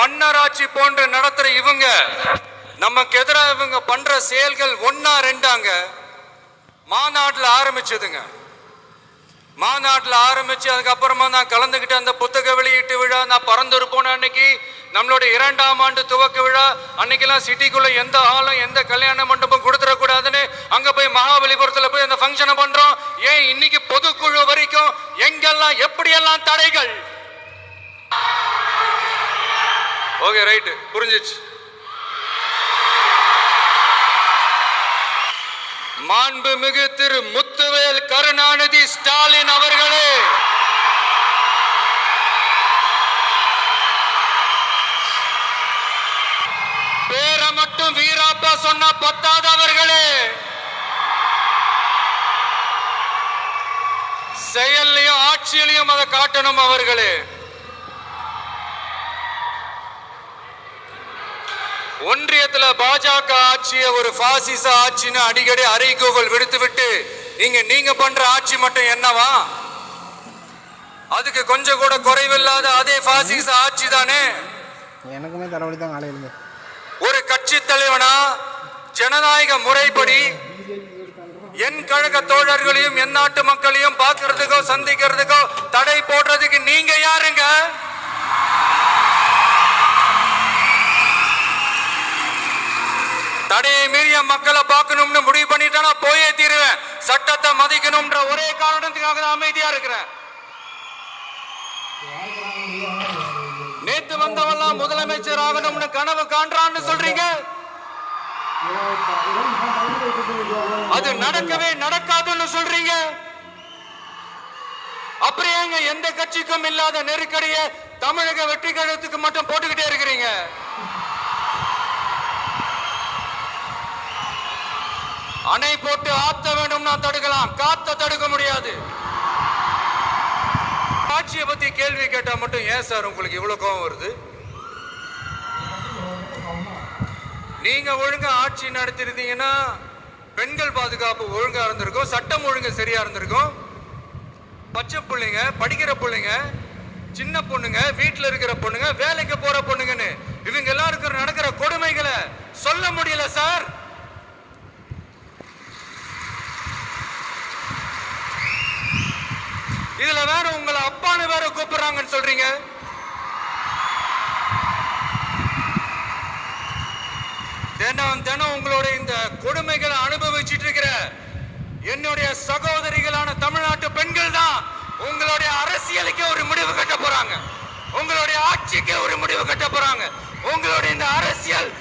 மன்னராட்சி போன்று நடத்துற இவங்க நமக்கு எதிராக இவங்க பண்ற செயல்கள் ஒன்னா ரெண்டாங்க. மாநாட்டில் ஆரம்பிச்சதுங்க. மாநாட்டில் ஆரம்பிச்சு அதுக்கப்புறமா நான் கலந்துக்கிட்ட அந்த புத்தக வெளியீட்டு விழா, நான் பறந்துரு போன அன்னைக்கு நம்மளுடைய 2ஆம் ஆண்டு துவக்க விழா அன்னைக்கெல்லாம் சிட்டிக்குள்ள எந்த ஹாலும் எந்த கல்யாண மண்டபம் கொடுத்துடக்கூடாதுன்னு அங்க போய் மகாபலிபுரத்தில் போய் அந்த ஃபங்க்ஷனை பண்றோம். ஏன் இன்னைக்கு பொதுக்குழு வரைக்கும் எங்கெல்லாம் எப்படியெல்லாம் தடைகள். ஓகே ரைட்டு, புரிஞ்சிச்சு. மாண்புமிகு திரு முத்துவேல் கருணாநிதி ஸ்டாலின் அவர்களே, பேரை மட்டும் வீராப்பா சொன்ன பத்தாதவர்களே, செயல்லையும் ஆட்சியிலையும் அதை காட்டணும் அவர்களே. ஒன்றியத்துல பாஜக ஆட்சியை ஒரு பாசிச ஆட்சின்னு அடிக்கடி அறைகூவல் விடுத்து விட்டு இங்க நீங்க பண்ற ஆட்சி மட்டும் என்னவா? அதுக்கு கொஞ்சம் கூட குறைவில்லாத அதே பாசிச ஆட்சி தானே. எனக்குமே தலைவலி தான் காலையில. ஒரு கட்சி தலைவனா ஜனநாயக முறைப்படி என் கழக தோழர்களையும் என் நாட்டு மக்களையும் பார்க்கறதுக்கோ சந்திக்கிறதுக்கோ தடை போடுறதுக்கு நீங்க யாருங்க? தடையை மீறிய மக்களை பார்க்கணும்னு முடிவு பண்ணிட்டா போயே தீருவேன். சட்டத்தை மதிக்கணும்ன்ற ஒரே காரணத்துக்காக தான் அமைதியா இருக்கிறேன். நேத்து வந்தவெல்லாம் முதலமைச்சர் ஆகணும்னு கனவு காண்றான்னு சொல்றீங்க. அது நடக்கவே நடக்காதுன்னு சொல்றீங்க. அப்புறம் ஏங்க எந்த கட்சிக்கும் இல்லாத நெருக்கடியை தமிழக வெற்றி கழகத்துக்கு மட்டும் போட்டுக்கிட்டே இருக்கிறீங்க? அணை போட்டு ஆத்த வேண்டும்னா தடுக்கலாம், காத்த தடுக்க முடியாது. ஆட்சியை பத்தி கேள்வி கேட்டா மட்டும் ஏன் சார் உங்களுக்கு இவ்வளவு கோபம் வருது? நீங்க ஒழுங்கா ஆட்சி நடத்திருந்தீங்கன்னா பெண்கள் பாதுகாப்பு ஒழுங்கா இருந்திருக்கும், சட்டம் ஒழுங்கு சரியா இருந்திருக்கும். பச்சை பிள்ளைங்க, படிக்கிற பிள்ளைங்க, சின்ன பொண்ணுங்க, வீட்டுல இருக்கிற பொண்ணுங்க, வேலைக்கு போற பொண்ணுங்கன்னு இவங்க எல்லாருக்கும் நடக்கிற கொடுமைகளை சொல்ல முடியல சார். இதுல வேற உங்களை அப்பான்னு வேற கூப்பிடுறாங்கன்னு சொல்றீங்க. தினம் தினம் உங்களுடைய இந்த கொடுமைகளை அனுபவிச்சுட்டு இருக்கிற என்னுடைய சகோதரிகளான தமிழ்நாட்டு பெண்கள் தான் உங்களுடைய அரசியலுக்கு ஒரு முடிவு கட்ட போறாங்க, உங்களுடைய ஆட்சிக்கு ஒரு முடிவு கட்ட போறாங்க. உங்களுடைய இந்த அரசியல்